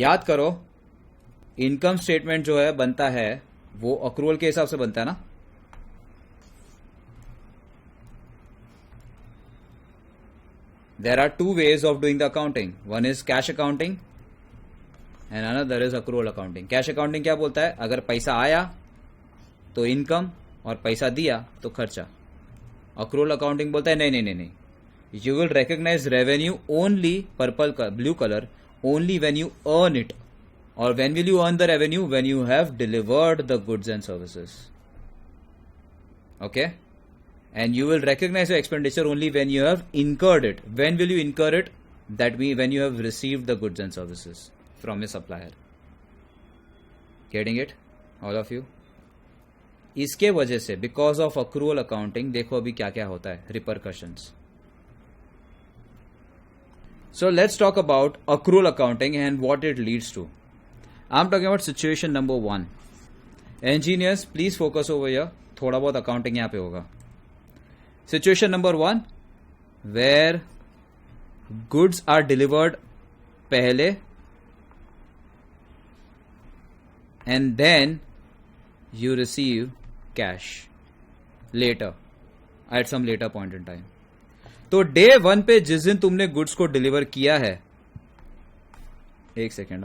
याद करो, income statement जो है बनता है वो अक्रूवल के हिसाब से बनता है ना। There are two ways of doing the accounting. One is cash accounting and another is accrual accounting. Cash accounting क्या बोलता है, अगर पैसा आया तो इनकम और पैसा दिया तो खर्चा। accrual accounting बोलता है नहीं नहीं नहीं नहीं, you will recognize revenue only blue color only when you earn it, or when will you earn the revenue, when you have delivered the goods and services. Okay, and you will recognize your expenditure only when you have incurred it. When will you incur it? That means when you have received the goods and services from your supplier. Getting it, all of you? इसके वजह से because of accrual accounting देखो अभी क्या क्या होता है, repercussions. So let's talk about accrual accounting and what it leads to. I'm talking about situation number 1. Engineers, please focus over here. थोड़ा बहुत accounting यहाँ पे होगा. Situation number 1, where goods are delivered पहले and then you receive cash later at some later point in time. तो day 1 पे जिस दिन तुमने गुड्स को डिलीवर किया है, एक सेकेंड,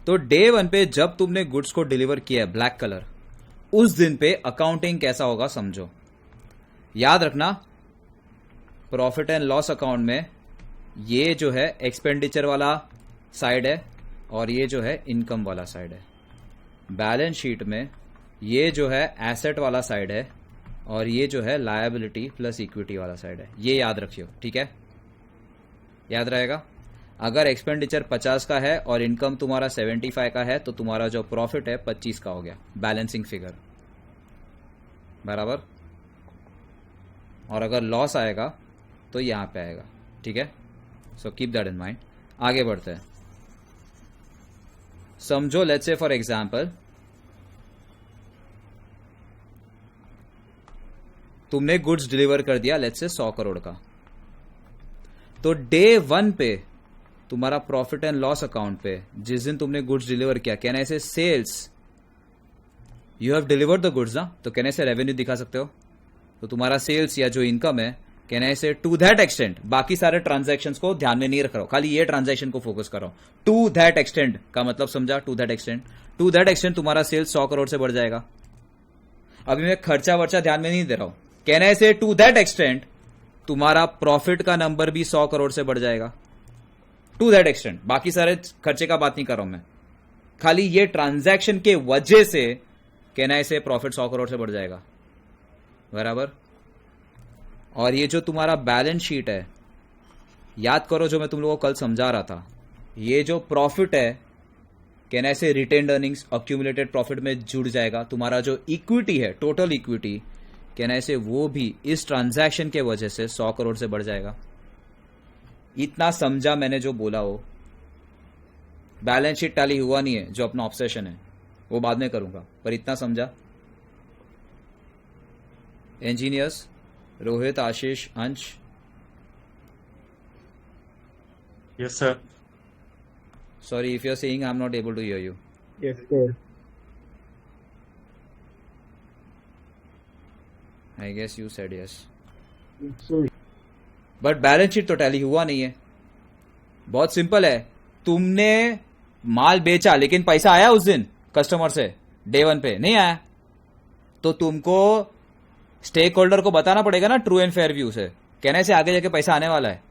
तो डे 1 पे जब तुमने गुड्स को डिलीवर किया है, ब्लैक कलर, उस दिन पे अकाउंटिंग कैसा होगा समझो. याद रखना, प्रॉफिट एंड लॉस अकाउंट में ये जो है एक्सपेंडिचर वाला साइड है और ये जो है इनकम वाला साइड है. बैलेंस शीट में ये जो है एसेट वाला साइड है और ये जो है लायबिलिटी प्लस इक्विटी वाला साइड है. ये याद रखियो, ठीक है, याद रहेगा. अगर एक्सपेंडिचर 50 का है और इनकम तुम्हारा 75 का है तो तुम्हारा जो प्रॉफिट है 25 का हो गया, बैलेंसिंग फिगर, बराबर. और अगर लॉस आएगा तो यहां पे आएगा, ठीक है. So keep that in mind. आगे बढ़ते हैं. समझो, लेट्स से फॉर एग्जांपल तुमने गुड्स डिलीवर कर दिया, लेट्स से 100 करोड़ का. तो डे 1 पे तुम्हारा प्रॉफिट एंड लॉस अकाउंट पे जिस दिन तुमने गुड्स डिलीवर किया, कहना ऐसे sales, you have delivered the goods ना, तो कहने से रेवेन्यू दिखा सकते हो. तो तुम्हारा सेल्स या जो इनकम है, कहना ऐसे टू दैट एक्सटेंट. बाकी सारे ट्रांजैक्शंस को ध्यान में नहीं रख रहा हूं, खाली ये ट्रांजैक्शन को फोकस कर रहा हूं. टू दैट एक्सटेंट का मतलब समझा, to that extent. To that extent तुम्हारा सेल्स 100 करोड़ से बढ़ जाएगा. अभी मैं खर्चा वर्चा ध्यान में नहीं दे रहा हूं. कहना ऐसे टू दैट एक्सटेंट तुम्हारा प्रॉफिट का नंबर भी 100 करोड़ से बढ़ जाएगा. टू दैट एक्सटेंट, बाकी सारे खर्चे का बात नहीं कर रहा हूं मैं, खाली ये ट्रांजैक्शन के वजह से कहना ऐसे प्रॉफिट 100 करोड़ से बढ़ जाएगा, बराबर. और ये जो तुम्हारा बैलेंस शीट है, याद करो जो मैं तुम लोगों को कल समझा रहा था, ये जो प्रॉफिट है कहना ऐसे रिटेन्ड अर्निंग्स अक्यूमुलेटेड प्रॉफिट में जुड़ जाएगा. तुम्हारा जो इक्विटी है, टोटल इक्विटी, कहना ऐसे वो भी इस ट्रांजैक्शन के वजह से 100 करोड़ से बढ़ जाएगा. इतना समझा मैंने जो बोला हो. बैलेंस शीट टैली हुआ नहीं है, जो अपना ऑब्सेशन है वो बाद में करूंगा, पर इतना समझा. इंजीनियर्स, रोहित, आशीष, अंश. Yes, sir. Sorry if you're saying I'm not able to hear you. Yes, sir. I guess you said yes. Sorry. But balance sheet तो टैली हुआ नहीं है. बहुत सिंपल है, तुमने माल बेचा लेकिन पैसा आया उस दिन कस्टमर से, डे 1 पे नहीं आया, तो तुमको स्टेक होल्डर को बताना पड़ेगा ना, ट्रू एंड फेयर व्यू से, कहने से आगे जाके पैसा आने वाला है.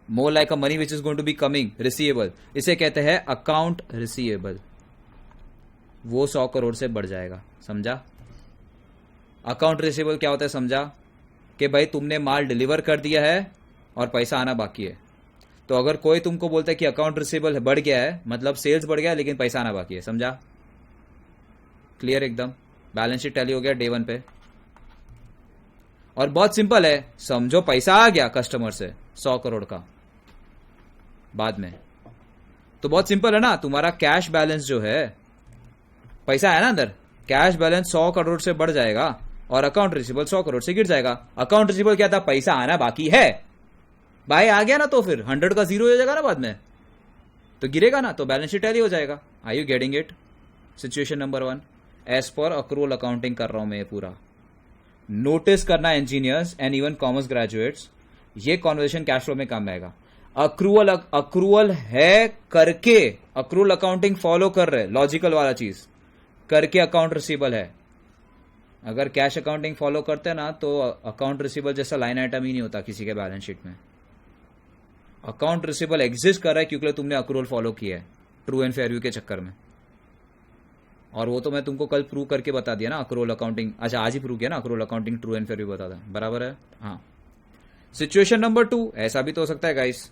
More like a money which is going to be coming, receivable. इसे कहते हैं अकाउंट रिसीवेबल. वो 100 करोड़ से बढ़ जाएगा, समझा. अकाउंट रिसीवेबल क्या होता है समझा, कि भाई तुमने माल डिलीवर कर दिया है और पैसा आना बाकी है. तो अगर कोई तुमको बोलता है कि अकाउंट रिसीवेबल बढ़ गया है, मतलब सेल्स बढ़ गया है लेकिन पैसा आना बाकी है, समझा. क्लियर एकदम. बैलेंस शीट टैली हो गया डे 1 पे. और बहुत सिंपल है, समझो पैसा आ गया कस्टमर से 100 करोड़ का बाद में, तो बहुत सिंपल है ना, तुम्हारा कैश बैलेंस जो है, पैसा है ना अंदर, कैश बैलेंस 100 करोड़ से बढ़ जाएगा और अकाउंट रिसीवेबल 100 करोड़ से गिर जाएगा. अकाउंट रिसीवेबल क्या था, पैसा आना बाकी है, बाय आ गया ना, तो फिर 100 का 0 हो जाएगा ना बाद में, तो गिरेगा ना, तो बैलेंस शीट टैली हो जाएगा। Are you getting it? Situation number 1 as per accrual accounting कर रहा हूं मैं ये पूरा। नोटिस करना engineers and even commerce graduates, ये कॉन्वर्सेशन कैश फ्लो में काम आएगा। अक्रूवल है करके अक्रूवल अकाउंटिंग फॉलो कर रहे, लॉजिकल वाला चीज करके अकाउंट रिसीवेबल है। अगर कैश अकाउंटिंग फॉलो करते हैं ना, तो अकाउंट रिसीवेबल जैसा लाइन आइटम ही नहीं होता किसी के बैलेंस शीट में। अकाउंट रिसीवेबल एग्जिस्ट कर रहा है क्योंकि तुमने अक्रूवल फॉलो किया है ट्रू एंड फेयर व्यू के चक्कर में। और वो तो मैं तुमको कल प्रूव करके बता दिया ना अक्रूवल अकाउंटिंग, अच्छा आज ही प्रूव किया ना accrual accounting true and fair view बता था, बराबर है। हाँ, सिचुएशन नंबर 2 ऐसा भी तो हो सकता है गाइस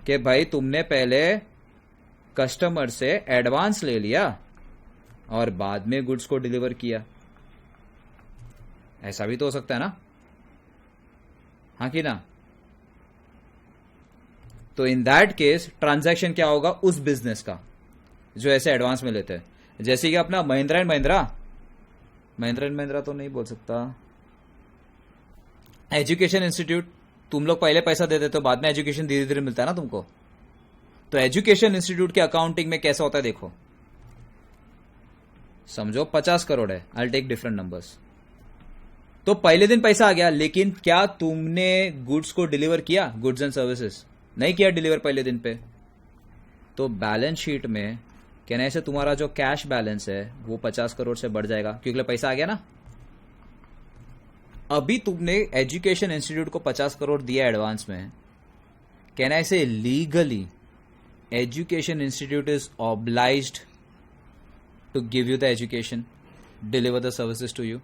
कि भाई तुमने पहले कस्टमर से एडवांस ले लिया और बाद में गुड्स को डिलीवर किया, ऐसा भी तो हो सकता है ना, हाँ कि ना। तो इन दैट केस ट्रांजैक्शन क्या होगा उस बिजनेस का जो ऐसे एडवांस में लेते हैं, जैसे कि अपना महिंद्रा एंड महिंद्रा तो नहीं बोल सकता, एजुकेशन इंस्टीट्यूट, तुम लोग पहले पैसा दे देते हो, बाद में एजुकेशन धीरे धीरे मिलता है ना तुमको। तो एजुकेशन इंस्टीट्यूट के अकाउंटिंग में कैसा होता है देखो, समझो 50 करोड़ है, आई टेक डिफरेंट नंबर्स। तो पहले दिन पैसा आ गया, लेकिन क्या तुमने गुड्स को डिलीवर किया, गुड्स एंड सर्विसेज नहीं किया डिलीवर पहले दिन पे, तो बैलेंस शीट में कहना ऐसे तुम्हारा जो कैश बैलेंस है वो 50 करोड़ से बढ़ जाएगा क्योंकि पैसा आ गया ना। अभी तुमने एजुकेशन इंस्टीट्यूट को 50 करोड़ दिया एडवांस में, कहना ऐसे legally education institute is obliged to give you the education, deliver the services to you.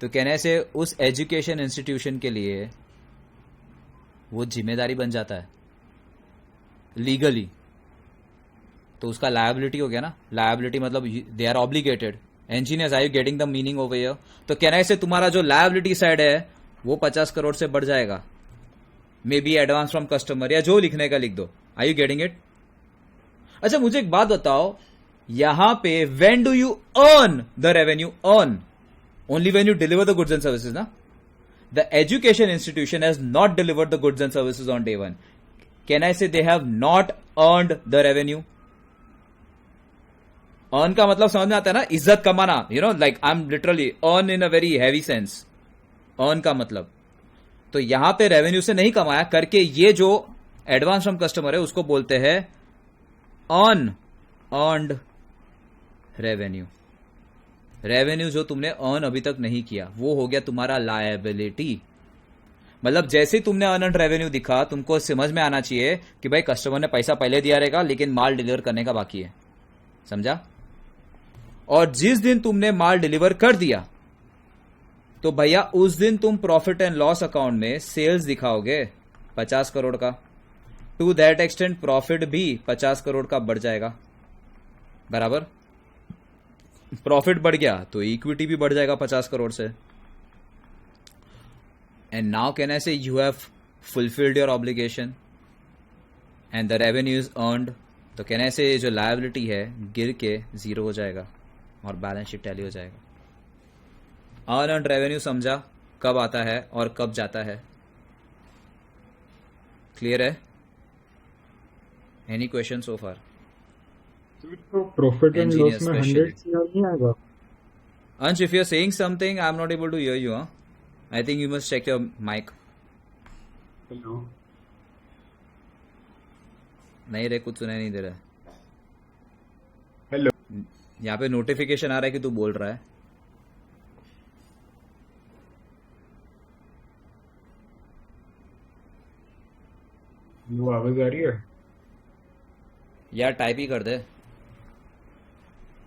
तो कहने से उस एजुकेशन इंस्टीट्यूशन के लिए वो जिम्मेदारी बन जाता है लीगली, तो उसका लायबिलिटी हो गया ना। लायबिलिटी मतलब they are obligated. Engineers, are you getting the meaning over here? तो कहने से तुम्हारा जो लायबिलिटी साइड है वो 50 करोड़ से बढ़ जाएगा, maybe advance from customer या जो लिखने का लिख दो। Are you getting it? अच्छा मुझे एक बात बताओ, यहां पे when do you earn the revenue? Earn only when you deliver the goods and services, na? The education institution has not delivered the goods and services on day one. Can I say they have not earned the revenue? Earn का मतलब समझ में आता है ना, इज्जत कमाना, you know, like I'm literally earn in a very heavy sense. Earn का मतलब, तो यहां पे रेवेन्यू से नहीं कमाया करके ये जो एडवांस फ्रॉम कस्टमर है उसको बोलते हैं अनअर्न्ड रेवेन्यू। रेवेन्यू जो तुमने अर्न अभी तक नहीं किया वो हो गया तुम्हारा लायबिलिटी। मतलब जैसे तुमने अर्नड रेवेन्यू दिखा, तुमको समझ में आना चाहिए कि भाई कस्टमर ने पैसा पहले दिया रहेगा लेकिन माल डिलीवर करने का बाकी है, समझा? और जिस दिन तुमने माल डिलीवर कर दिया तो भैया उस दिन तुम प्रॉफिट एंड लॉस अकाउंट में सेल्स दिखाओगे 50 करोड़ का। टू दैट एक्सटेंट प्रॉफिट भी 50 करोड़ का बढ़ जाएगा, बराबर। प्रॉफिट बढ़ गया तो इक्विटी भी बढ़ जाएगा 50 करोड़ से। एंड नाउ कैन आई से you have fulfilled your obligation and the revenue is earned. तो कैन आई से जो लायबिलिटी है गिर के 0 हो जाएगा और बैलेंस शीट टैली हो जाएगा। अर्नड रेवेन्यू समझा कब आता है और कब जाता है? क्लियर है? एनी क्वेश्चन सो फार? तो प्रॉफिट एंड Engineer लॉस में specially. 100 CR नहीं आएगा? Ansh, if you're saying something, I'm not able to hear you. Huh? I think you must check your mic. Hello, नहीं रे, कुछ सुनाई नहीं दे रहा है। हेलो, यहाँ पे नोटिफिकेशन आ रहा है कि तू बोल रहा है। वो आवाज आ रही है? यार टाइप ही कर दे।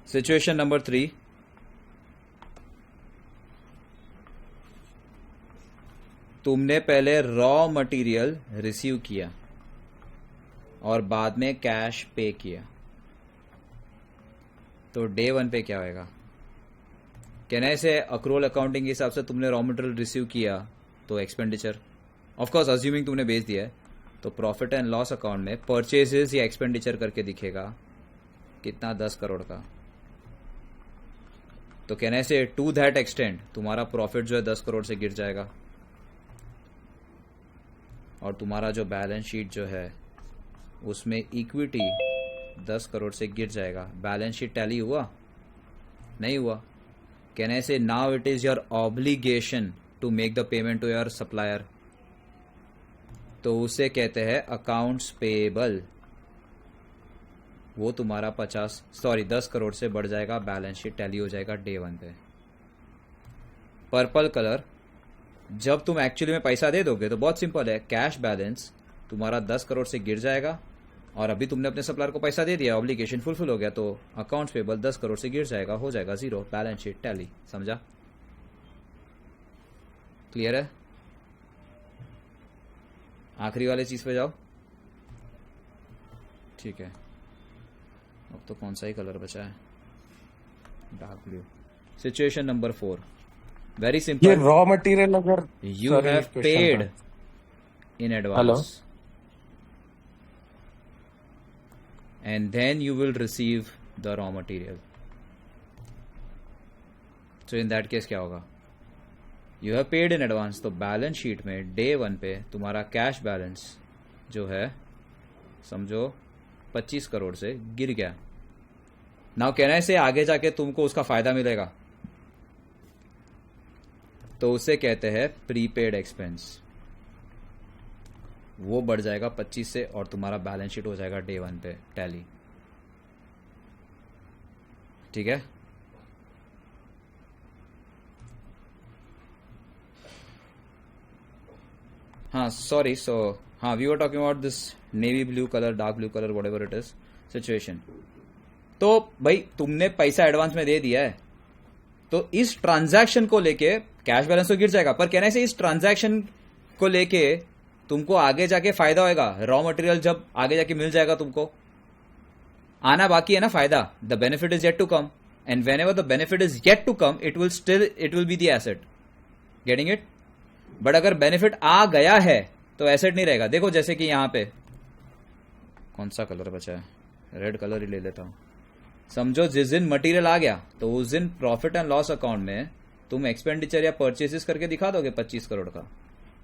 सिचुएशन नंबर 3, तुमने पहले रॉ मटेरियल रिसीव किया और बाद में कैश पे किया, तो डे 1 पे क्या होएगा? कहने से अक्रूवल अकाउंटिंग के हिसाब से तुमने रॉ मटेरियल रिसीव किया तो एक्सपेंडिचर, ऑफ कोर्स अज्यूमिंग तुमने बेच दिया है, तो प्रॉफिट एंड लॉस अकाउंट में परचेजेस या एक्सपेंडिचर करके दिखेगा कितना, 10 करोड़ का। तो कहने से टू दैट एक्सटेंट तुम्हारा प्रॉफिट जो है 10 करोड़ से गिर जाएगा और तुम्हारा जो बैलेंस शीट जो है उसमें इक्विटी 10 करोड़ से गिर जाएगा, बैलेंस शीट टैली हुआ? नहीं हुआ। Can I say now it is your obligation to make the payment to your supplier, तो उसे कहते हैं अकाउंट्स पेएबल। वो तुम्हारा 10 करोड़ से बढ़ जाएगा, बैलेंस शीट टैली हो जाएगा डे 1 पे। पर्पल कलर, जब तुम एक्चुअली में पैसा दे दोगे तो बहुत सिंपल है, कैश बैलेंस तुम्हारा 10 करोड़ से गिर जाएगा और अभी तुमने अपने सप्लायर को पैसा दे दिया, ऑब्लिगेशन फुलफिल हो गया, तो अकाउंट्स पेबल 10 करोड़ से गिर जाएगा, हो जाएगा 0, बैलेंस शीट टैली। समझा? क्लियर है? आखिरी वाले चीज पे जाओ। ठीक है, अब तो कौन सा ही कलर बचा है? Dark blue. Situation number 4, very ये सिंपल। रॉ मटेरियल अगर You Sorry, have question paid था। in advance. Hello? And then you will receive the raw material. So in that case क्या होगा? You have paid in advance, तो balance sheet में day 1 पे तुम्हारा cash balance जो है समझो 25 करोड़ से गिर गया। नाउ कहना से आगे जाके तुमको उसका फायदा मिलेगा, तो उसे कहते हैं प्रीपेड एक्सपेंस। वो बढ़ जाएगा 25 से और तुम्हारा बैलेंस शीट हो जाएगा डे 1 पे टैली। ठीक है? हाँ सॉरी, हाँ we were talking about this navy blue colour, dark blue colour, whatever it is situation. तो भाई तुमने पैसा एडवांस में दे दिया है, तो इस ट्रांजैक्शन को लेके कैश बैलेंस तो गिर जाएगा, पर कहने से इस ट्रांजैक्शन को लेके तुमको आगे जाके फायदा होएगा। रॉ मटेरियल जब आगे जाके मिल जाएगा, तुमको आना बाकी है ना फायदा। The benefit is yet to come, and whenever the benefit is yet to come it will be the asset. Getting it? But अगर बेनिफिट आ गया है तो एसेट नहीं रहेगा। देखो जैसे कि यहां पे कौन सा कलर बचा है, रेड कलर ही ले लेता हूं। समझो जिस दिन मटेरियल आ गया तो उस दिन प्रॉफिट एंड लॉस अकाउंट में तुम एक्सपेंडिचर या परचेसेस करके दिखा दोगे 25 करोड़ का,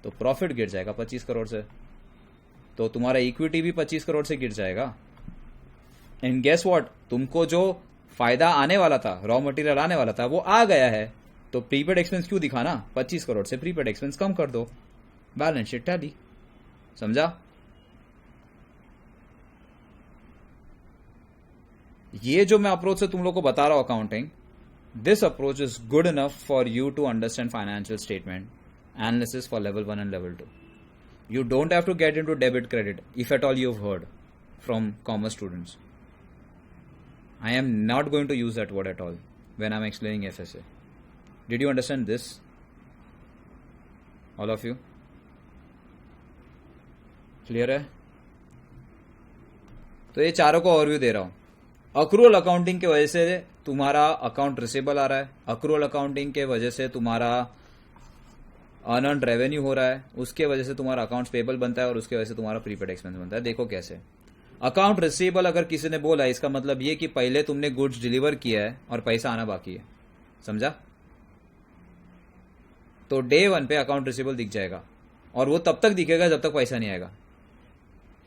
तो प्रॉफिट गिर जाएगा 25 करोड़ से, तो तुम्हारा इक्विटी भी 25 करोड़ से गिर जाएगा। एंड गेस व्हाट, तुमको जो फायदा आने वाला था, रॉ मटेरियल आने वाला था, वो आ गया है, तो प्रीपेड एक्सपेंस क्यों दिखाना? 25 करोड़ से प्रीपेड एक्सपेंस कम कर दो, बैलेंस शीट टैली। समझा? ये जो मैं अप्रोच से तुम लोग को बता रहा हूं accounting, this approach is good enough for you to understand financial statement analysis for level 1 and level 2. You don't have to get into debit credit, if at all you've heard from commerce students. I am not going to use that word at all when I'm explaining FSA. Did you understand this? All of you? Clear है? तो ये चारों को overview दे रहा हूं। Accrual accounting के वजह से तुम्हारा अकाउंट रिसीवेबल आ रहा है, अक्रूअल अकाउंटिंग के वजह से तुम्हारा अर्न रेवेन्यू हो रहा है, उसके वजह से तुम्हारा अकाउंट पेबल बनता है और उसके वजह से तुम्हारा प्रीपेड एक्सपेंस बनता है। देखो कैसे अकाउंट रिसीवेबल अगर किसी ने बोला, इसका मतलब ये कि पहले तुमने गुड्स डिलीवर किया है और पैसा आना बाकी है। समझा? तो डे 1 पे अकाउंट रिसीवेबल दिख जाएगा और वो तब तक दिखेगा जब तक पैसा नहीं आएगा।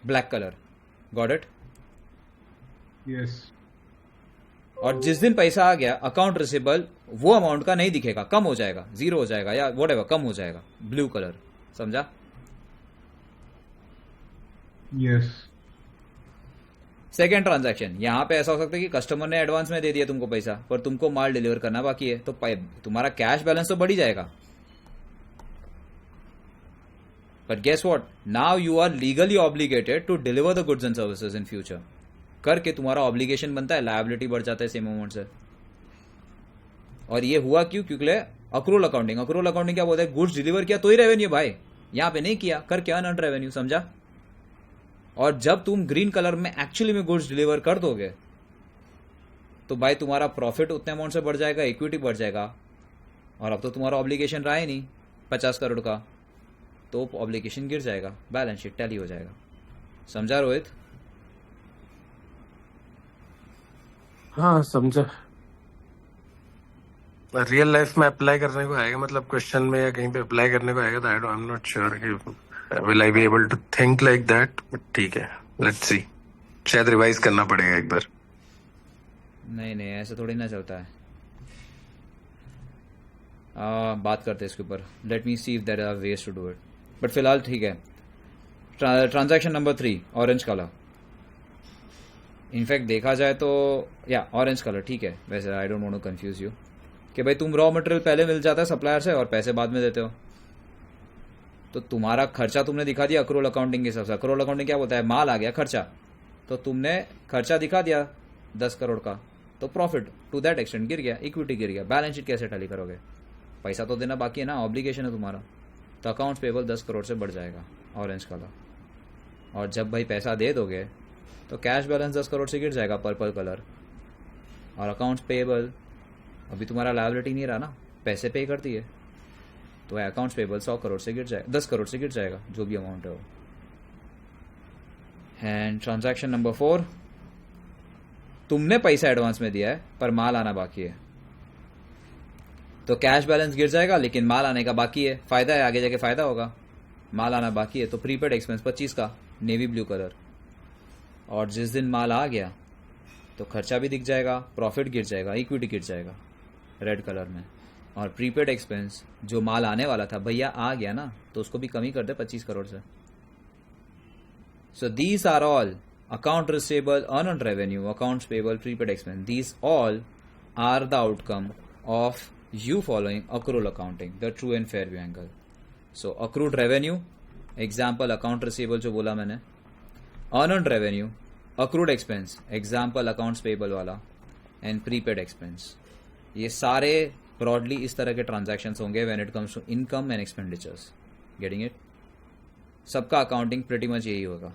Black colour, got it? Yes. और जिस दिन पैसा आ गया अकाउंट रिसीवेबल वो अमाउंट का नहीं दिखेगा, कम हो जाएगा, 0 हो जाएगा या व्हाटएवर, कम हो जाएगा, ब्लू कलर। समझा? यस। सेकेंड ट्रांजैक्शन, यहां पे ऐसा हो सकता है कि कस्टमर ने एडवांस में दे दिया तुमको पैसा, पर तुमको माल डिलीवर करना बाकी है, तो तुम्हारा कैश बैलेंस तो बढ़ ही जाएगा। But guess what, now you are legally obligated to deliver the goods and services in future. करके तुम्हारा ऑब्लिगेशन बनता है, लायबिलिटी बढ़ जाता है सेम अमाउंट से। और ये हुआ क्यों? क्योंकि अक्रूअल अकाउंटिंग, अक्रूअल अकाउंटिंग क्या बोलते हैं? गुड्स डिलीवर किया तो ही रेवेन्यू भाई, यहां पे नहीं किया, करके अनअर्न्ड रेवेन्यू। समझा? और जब तुम ग्रीन कलर में एक्चुअली में गुड्स डिलीवर कर दोगे तो भाई तुम्हारा प्रॉफिट उतने अमाउंट से बढ़ जाएगा, इक्विटी बढ़ जाएगा, और अब तो तुम्हारा ऑब्लिगेशन रहा ही नहीं 50 करोड़ का, तो ऑब्लिगेशन गिर जाएगा, बैलेंस शीट टैली हो जाएगा। समझा रोहित? हाँ समझा। रियल लाइफ में अप्लाई करने को आएगा, मतलब क्वेश्चन में या कहीं पे अप्लाई करने को आएगा, तो आई एम नॉट श्योर कि will I be able to think like that? But ठीक है, लेट्स सी। शायद रिवाइज करना पड़ेगा एक बार। नहीं नहीं, ऐसे थोड़ी ना चलता है। बात करते हैं इसके ऊपर। Let me see if there are ways to do it, but फिलहाल ठीक है। Transaction number 3, orange colour. In fact देखा जाए तो या ऑरेंज कलर ठीक है। वैसे I don't want to confuse you कि भाई तुम रॉ मटेरियल पहले मिल जाता है सप्लायर से और पैसे बाद में देते हो, तो तुम्हारा खर्चा तुमने दिखा दिया अक्रूवल अकाउंटिंग के हिसाब से। अक्रूवल अकाउंटिंग क्या बोलता है? माल आ गया खर्चा, तो तुमने खर्चा दिखा दिया 10 करोड़ का, तो प्रॉफिट टू दैट एक्सटेंट गिर गया, इक्विटी गिर गया। बैलेंस शीट कैसे टैली करोगे? पैसा तो देना बाकी है ना, ऑब्लिगेशन है तुम्हारा। तो अकाउंट्स पेबल 10 करोड़ से बढ़ जाएगा, ऑरेंज कलर। और जब भाई पैसा दे दोगे तो कैश बैलेंस 10 करोड़ से गिर जाएगा, पर्पल कलर। और अकाउंट्स पेबल अभी तुम्हारा लायबिलिटी नहीं रहा ना, पैसे पे करती है, तो अकाउंट्स पेबल 100 करोड़ से गिर जाएगा, 10 करोड़ से गिर जाएगा, जो भी अमाउंट है वो। एंड ट्रांजैक्शन नंबर 4, तुमने पैसा एडवांस में दिया है पर माल आना बाकी है, तो कैश बैलेंस गिर जाएगा लेकिन माल आने का बाकी है। फायदा है, आगे जाके फायदा होगा। माल आना बाकी है तो प्रीपेड एक्सपेंस 25 का, नेवी ब्लू कलर। और जिस दिन माल आ गया तो खर्चा भी दिख जाएगा, प्रॉफिट गिर जाएगा, इक्विटी गिर जाएगा, रेड कलर में। और प्रीपेड एक्सपेंस जो माल आने वाला था, भैया आ गया ना, तो उसको भी कमी कर दे 25 करोड़ से। So these are all account receivable, earned revenue, accounts payable, prepaid expense, these all are the outcome of you following accrual accounting, the true and fair view angle. So accrued revenue, example account receivable जो बोला मैंने, earned revenue, accrued expense, example accounts payable वाला, and prepaid expense. ये सारे broadly इस तरह के transactions होंगे when it comes to income and expenditures. Getting it? सबका accounting pretty much यही होगा।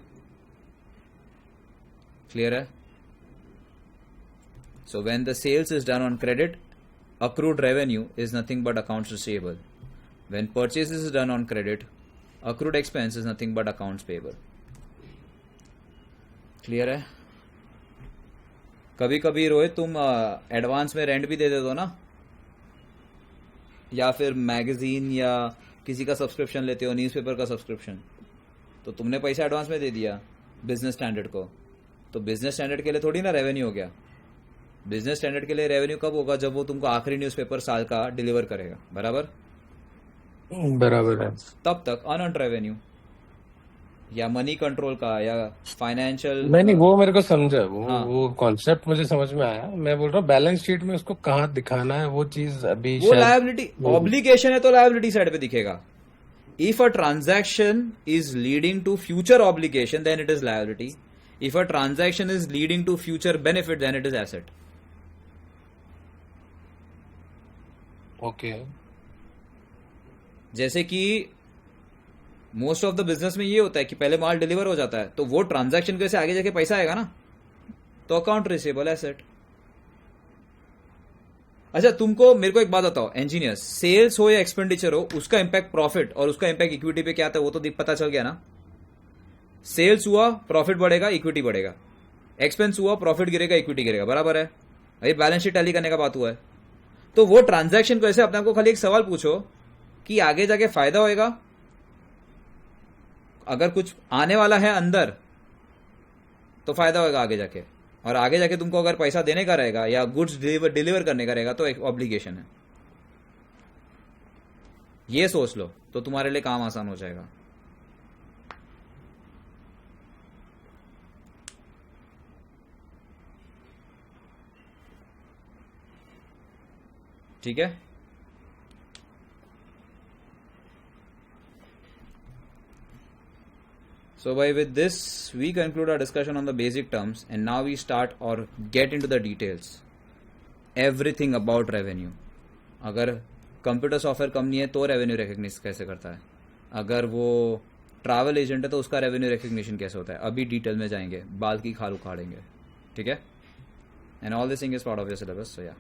Clear है? So when the sales is done on credit, accrued revenue is nothing but accounts receivable. When purchases is done on credit, accrued expense is nothing but accounts payable. Clear है? कभी कभी रोहित तुम advance में rent भी दे दो ना, या फिर मैगजीन या किसी का सब्सक्रिप्शन लेते हो, न्यूज़पेपर का सब्सक्रिप्शन, तो तुमने पैसा एडवांस में दे दिया बिजनेस स्टैंडर्ड को, तो बिजनेस स्टैंडर्ड के लिए थोड़ी ना रेवेन्यू हो गया। बिजनेस स्टैंडर्ड के लिए रेवेन्यू कब होगा? जब वो तुमको आखिरी न्यूज़पेपर साल का डिलीवर करेगा, बराबर? बराबर है। तब तक अनअर्न्ड रेवेन्यू या मनी कंट्रोल का या फाइनेंशियल। नहीं, वो मेरे को समझा, हाँ। वो कॉन्सेप्ट मुझे समझ में आया। मैं बोल रहा हूँ बैलेंस शीट में उसको कहाँ दिखाना है, वो चीज अभी वो लायबिलिटी, ऑब्लिगेशन है तो लायबिलिटी साइड पे दिखेगा। If a transaction is leading to future obligation then it is liability. If a transaction is leading to future benefit then it is asset. Okay. जैसे कि मोस्ट ऑफ द बिजनेस में ये होता है कि पहले माल डिलीवर हो जाता है, तो वो ट्रांजैक्शन के से आगे जाके पैसा आएगा ना, तो अकाउंट रिसीवेबल एसेट। अच्छा तुमको मेरे को एक बात बताओ, इंजीनियर, सेल्स हो या एक्सपेंडिचर हो, उसका इंपैक्ट प्रॉफिट और उसका इंपैक्ट इक्विटी पे क्या आता है वो तो पता चल गया ना। सेल्स हुआ प्रॉफिट बढ़ेगा, इक्विटी बढ़ेगा। एक्सपेंस हुआ प्रॉफिट गिरेगा, इक्विटी गिरेगा, बराबर है? अभी बैलेंस शीट टैली करने का बात हुआ है। तो वो ट्रांजैक्शन को ऐसे अपने आपको खाली एक सवाल पूछो कि आगे जाके फायदा होएगा, अगर कुछ आने वाला है अंदर तो फायदा होगा आगे जाके, और आगे जाके तुमको अगर पैसा देने का रहेगा या गुड्स डिलीवर करने का रहेगा तो एक ऑब्लिगेशन है। ये सोच लो तो तुम्हारे लिए काम आसान हो जाएगा। ठीक है? So with this we conclude our discussion on the basic terms, and now we start or get into the details, everything about revenue. अगर कंप्यूटर सॉफ्टवेयर कंपनी है तो रेवेन्यू रिकग्निशन कैसे करता है, अगर वो ट्रैवल एजेंट है तो उसका रेवेन्यू रिकग्निशन कैसे होता है, अभी डिटेल में जाएंगे, बाल की खाल उखाड़ेंगे। ठीक है? And all this thing is part of your syllabus, so या